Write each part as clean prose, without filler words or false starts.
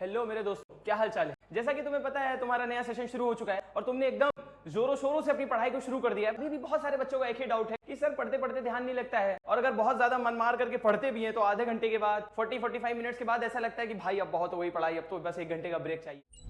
Hello मेरे दोस्तों, क्या हाल चाल है। जैसा कि तुम्हें पता है तुम्हारा नया सेशन शुरू हो चुका है और तुमने एकदम जोरों शोरों से अपनी पढ़ाई को शुरू कर दिया है। अभी भी बहुत सारे बच्चों का एक ही डाउट है कि सर पढ़ते पढ़ते ध्यान नहीं लगता है, और अगर बहुत ज्यादा मन मार करके पढ़ते भी हैं तो आधे घंटे के बाद 40-45 मिनट्स के बाद ऐसा लगता है कि भाई अब बहुत हो गई पढ़ाई, अब तो बस 1 घंटे का ब्रेक चाहिए।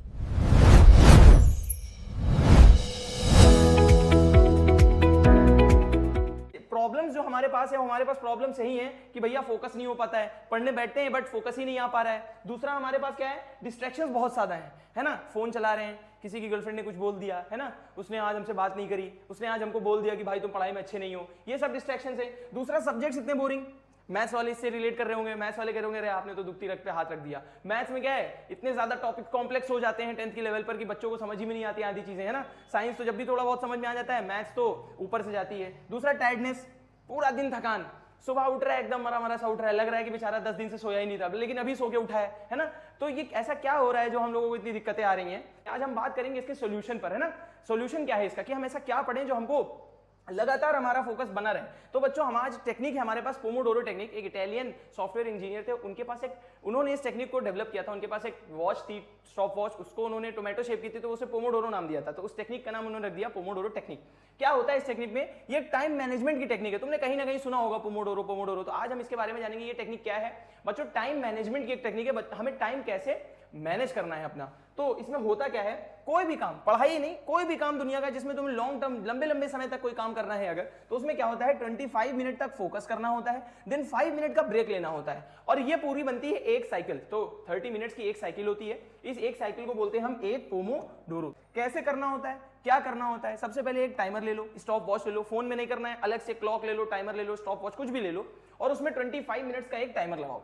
प्रॉब्लम्स जो हमारे पास है वो हमारे पास प्रॉब्लम सही है कि भैया फोकस नहीं हो पाता है, पढ़ने बैठते हैं बट फोकस ही नहीं आ पा रहा है। दूसरा हमारे पास क्या है, डिस्ट्रैक्शंस बहुत ज्यादा है ना। फोन चला रहे हैं, किसी की गर्लफ्रेंड ने कुछ बोल दिया है ना, उसने आज हमसे बात नहीं करी, उसने आज हमको बोल दिया कि भाई तुम पढ़ाई में अच्छे नहीं हो, ये सब डिस्ट्रैक्शंस है। दूसरा सब्जेक्ट्स इतने बोरिंग, मैथ्स वाले इससे रिलेट कर रहे होंगे, मैथ्स वाले कह रहे होंगे अरे आपने तो दुखती रख पे हाथ रख दिया। मैथ्स में क्या है, इतने ज्यादा टॉपिक कॉम्प्लेक्स हो जाते हैं 10th के लेवल पर कि बच्चों को समझ ही में नहीं आती आधी चीजें, है ना। साइंस तो जब भी थोड़ा बहुत समझ में आ जाता है, मैथ्स तो ऊपर से जाती है। दूसरा टायर्डनेस, पूरा दिन थकान, सुबह उठ रहा है एकदम मरा मरा सा उठ रहा है, लग रहा है कि बेचारा 10 दिन से सोया ही नहीं था लेकिन अभी सो के उठा है ना। तो ये ऐसा क्या हो रहा है जो हम लोगों को इतनी दिक्कतें आ रही हैं। आज हम बात करेंगे इसके सॉल्यूशन पर, है ना। सॉल्यूशन क्या है इसका, कि हम ऐसा क्या पढ़ें जो हमको लगातार हमारा फोकस बना रहे। तो बच्चों हम आज टेक्निक है हमारे पास, पोमोडोरो टेक्निक। एक इटालियन सॉफ्टवेयर इंजीनियर थे, उनके पास उन्होंने इस टेक्निक को डेवलप किया था। उनके पास एक वॉच थी, स्टॉप वॉच, उसको उन्होंने टोमेटो शेप की थी तो उसे पोमोडोरो नाम दिया था। तो उस टेक्निक का नाम उन्होंने रख दिया पोमोडोरो टेक्निक। क्या होता है इस टेक्निक में, ये टाइम मैनेजमेंट की टेक्निक है। तुमने कहीं ना कहीं सुना होगा पोमोडोरो पोमोडोरो, तो आज हम इसके बारे में जानेंगे ये टेक्निक क्या है। बच्चों टाइम मैनेजमेंट की एक टेक्निक है, हमें टाइम कैसे मैनेज करना है अपना। तो इसमें होता क्या है, कोई भी काम, पढ़ाई नहीं, कोई भी काम दुनिया का जिसमें तुम्हें लॉन्ग टर्म लंबे लंबे समय तक कोई काम करना है अगर, तो उसमें क्या होता है 25 मिनट तक फोकस करना होता है, देन 5 मिनट का ब्रेक लेना होता है, और ये पूरी बनती है एक साइकिल। तो 30 मिनट्स की एक साइकिल होती है। इस एक साइकिल को बोलते हैं हम एक पोमोडोरो। कैसे करना होता है, क्या करना होता है, सबसे पहले एक टाइमर ले लो, स्टॉप वॉच ले लो, फोन में नहीं करना है, अलग से क्लॉक ले लो, टाइमर ले लो, स्टॉप वॉच कुछ भी ले लो, और उसमें 25 मिनट्स का एक टाइमर लगाओ।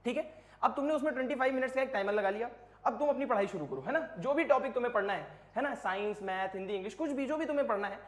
ठीक है, अब तुमने उसमें 25 मिनट्स का एक टाइमर लगा लिया। अब तुम अपनी पढ़ाई शुरू करो, है ना। जो भी टॉपिक तुम्हें पढ़ना है ना, साइंस, मैथ, हिंदी, इंग्लिश, कुछ भी जो भी तुम्हें पढ़ना है,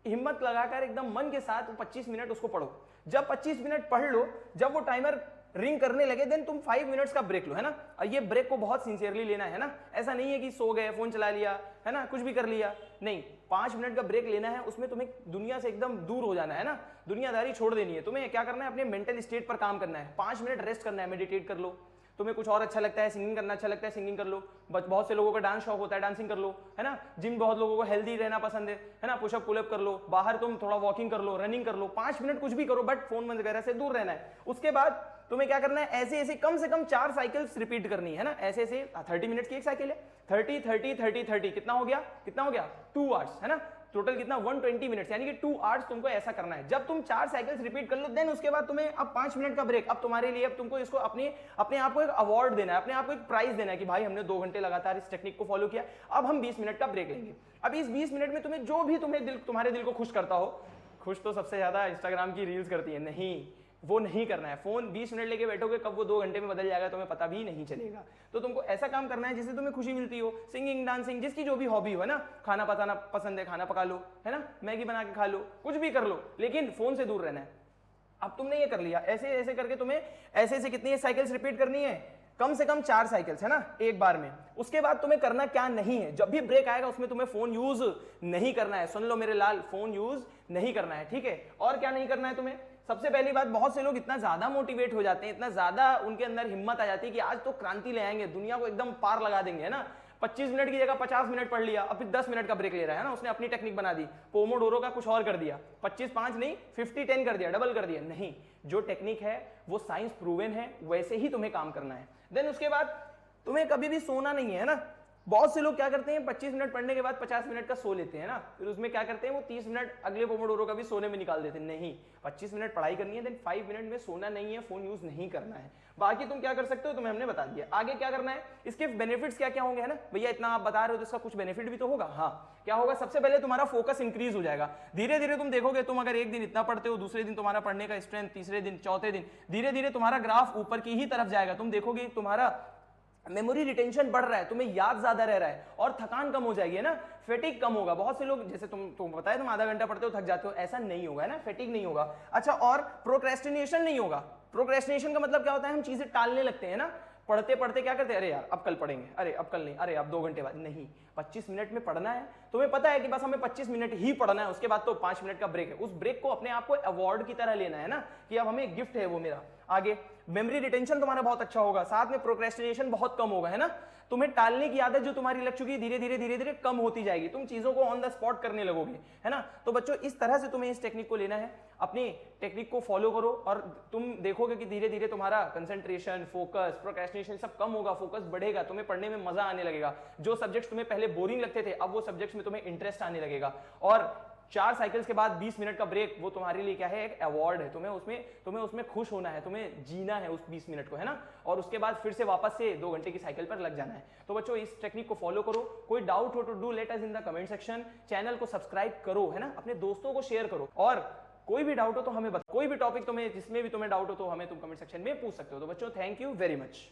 हिम्मत लगाकर एकदम मन के साथ 25 मिनट उसको पढ़ो। जब 25 मिनट पढ़ लो, जब वो टाइमर रिंग करने लगे, देन तुम 5 मिनट्स का ब्रेक लो, है ना। और ये ब्रेक को बहुत सिंसियरली लेना है ना। ऐसा नहीं है कि सो गए, फोन चला लिया, है ना, कुछ भी कर लिया, नहीं। 5 मिनट का ब्रेक लेना है, उसमें तुम्हें दुनिया से एकदम दूर हो जाना है ना, दुनियादारी छोड़ देनी है। तुम्हें क्या करना है, अपने मेंटल स्टेट पर काम करना है। 5 मिनट रेस्ट करना है, मेडिटेट कर लो। तुम्हें कुछ और अच्छा लगता है, सिंगिंग करना अच्छा लगता है, सिंगिंग कर लो। बहुत से लोगों का डांस शौक होता है, डांसिंग कर लो, है ना। जिम बहुत लोगों को हेल्दी रहना पसंद है ना, पुशअप पुलअप कर लो। बाहर तुम थोड़ा वॉकिंग कर लो, रनिंग कर लो, 5 मिनट कुछ भी करो, बट फोन वगैरह से दूर रहना है। उसके बाद तुम्हें क्या करना है, ऐसे ऐसे कम से कम 4 साइकिल्स रिपीट करनी है ना। ऐसे ऐसे 30 मिनट्स की एक साइकिल है, 30 30 30 30 कितना हो गया, कितना हो गया, 2 आवर्स, है ना। टोटल कितना, 120 मिनट्स, यानी कि 2 आवर्स तुमको ऐसा करना है। जब तुम 4 साइकिल्स रिपीट कर लो, देन उसके बाद तुम्हें अब 5 मिनट का ब्रेक। अब तुम्हारे लिए, अब तुमको इसको अपने आप को एक अवार्ड देना है, अपने आप को एक प्राइज देना है कि भाई हमने 2 घंटे लगातार इस टेक्निक को फॉलो किया, अब हम 20 मिनट का ब्रेक लेंगे। अब इस 20 मिनट में तुम्हें जो भी तुम्हारे दिल को खुश करता हो, खुश तो सबसे ज्यादा इंस्टाग्राम की रील्स करती है, नहीं, वो नहीं करना है। फोन 20 मिनट लेके बैठोगे, कब वो 2 घंटे में बदल जाएगा तुम्हें पता भी नहीं चलेगा। तो तुमको ऐसा काम करना है जिससे तुम्हें खुशी मिलती हो, सिंगिंग, डांसिंग, जिसकी जो भी हॉबी हो, है ना। खाना पकाना पसंद है, खाना पका लो, है ना, मैगी बना के खा लो, कुछ भी कर लो, लेकिन फोन से दूर रहना है। अब तुमने ये कर लिया, ऐसे ऐसे करके तुम्हें ऐसे ऐसे कितनी साइकिल्स रिपीट करनी है, कम से कम 4 साइकिल्स, है ना, एक बार में। उसके बाद तुम्हें करना क्या नहीं है, जब भी ब्रेक आएगा उसमें तुम्हें फोन यूज नहीं करना है। सुन लो मेरे लाल, फोन यूज नहीं करना है, ठीक है। और क्या नहीं करना है तुम्हें, सबसे पहली बात, बहुत से लोग इतना ज्यादा मोटिवेट हो जाते हैं, इतना ज्यादा उनके अंदर हिम्मत आ जाती है कि आज तो क्रांति ले आएंगे, दुनिया को एकदम पार लगा देंगे, है ना। 25 मिनट की जगह 50 मिनट पढ़ लिया, अब फिर 10 मिनट का ब्रेक ले रहा है ना, उसने अपनी टेक्निक बना दी, पोमोडोरो का कुछ और कर दिया, 25-5 नहीं 50-10 कर दिया, डबल कर दिया। नहीं, जो टेक्निक है वो साइंस प्रूवन है, वैसे ही तुम्हें काम करना है। देन उसके बाद तुम्हें कभी भी सोना नहीं है ना। बहुत से लोग क्या करते हैं, 25 मिनट पढ़ने के बाद 50 मिनट का सो लेते हैं ना, फिर उसमें क्या करते हैं, वो 30 मिनट अगले पोमोडोरो का भी सोने में निकाल देते हैं। नहीं, 25 मिनट पढ़ाई करनी है, देन 5 मिनट में सोना नहीं है, फोन यूज नहीं करना है। बाकी तुम क्या कर सकते हो, तुम्हें हमने बता दिया। आगे क्या करना है, इसके बेनिफिट्स क्या क्या होंगे, है ना। भैया इतना आप बता रहे हो तो इसका कुछ बेनिफिट भी तो होगा। हाँ, क्या होगा, सबसे पहले तुम्हारा फोकस इंक्रीज हो जाएगा। धीरे धीरे तुम देखोगे, तुम अगर एक दिन इतना पढ़ते हो, दूसरे दिन तुम्हारा पढ़ने का स्ट्रेंथ, तीसरे दिन, चौथे दिन, धीरे धीरे तुम्हारा ग्राफ ऊपर की ही तरफ जाएगा। तुम देखोगे तुम्हारा मेमोरी रिटेंशन बढ़ रहा है, तुम्हें याद ज्यादा रह रहा है, और थकान कम हो जाएगी, है ना। फेटिक कम होगा। बहुत से लोग, जैसे तुम बताए तुम आधा घंटा पढ़ते हो थक जाते हो, ऐसा नहीं होगा, है ना, फेटिक नहीं होगा। अच्छा, और प्रोक्रेस्टिनेशन नहीं होगा। प्रोक्रेस्टिनेशन का मतलब क्या होता है, हम चीजें टालने लगते हैं ना, पढ़ते पढ़ते क्या करते हैं, अरे यार अब कल पढ़ेंगे, अरे अब कल नहीं, अरे अब 2 घंटे बाद नहीं। 25 मिनट में पढ़ना है, तुम्हें पता है कि बस हमें 25 मिनट ही पढ़ना है, उसके बाद तो 5 मिनट का ब्रेक है। उस ब्रेक को अपने आप को अवार्ड की तरह लेना है ना, कि अब हमें गिफ्ट है वो मेरा। आगे मेमोरी रिटेंशन तुम्हारा बहुत अच्छा होगा, साथ में प्रोक्रेस्टिनेशन बहुत कम होगा, है ना। तुम्हें टालने की आदत जो तुम्हारी लग चुकी है धीरे धीरे कम होती जाएगी, तुम चीजों को ऑन द स्पॉट करने लगोगे, है ना। तो बच्चों इस तरह से तुम्हें इस टेक्निक को लेना है, अपनी टेक्निक को फॉलो करो और तुम देखोगे कि धीरे धीरे तुम्हारा कंसंट्रेशन, फोकस, प्रोक्रेस्टिनेशन सब कम होगा, फोकस बढ़ेगा, तुम्हें पढ़ने में मजा आने लगेगा। जो सब्जेक्ट्स तुम्हें पहले बोरिंग लगते थे अब वो सब्जेक्ट्स में तुम्हें इंटरेस्ट आने लगेगा। और 4 साइकिल्स के बाद 20 मिनट का ब्रेक, वो तुम्हारे लिए क्या है, एक अवार्ड है। तुम्हें उसमें खुश होना है, तुम्हें जीना है उस 20 मिनट को, है ना। और उसके बाद फिर से वापस से 2 घंटे की साइकिल पर लग जाना है। तो बच्चों इस टेक्निक को फॉलो करो। कोई डाउट हो तो do let us in the comment section. Channel को सब्सक्राइब करो, है ना, अपने दोस्तों को शेयर करो। और कोई भी डाउट हो तो हमें बताओ, कोई भी टॉपिक तुम्हें जिसमें भी तुम्हें डाउट हो तो हमें तुम कमेंट सेक्शन में पूछ सकते हो। तो बच्चों थैंक यू वेरी मच।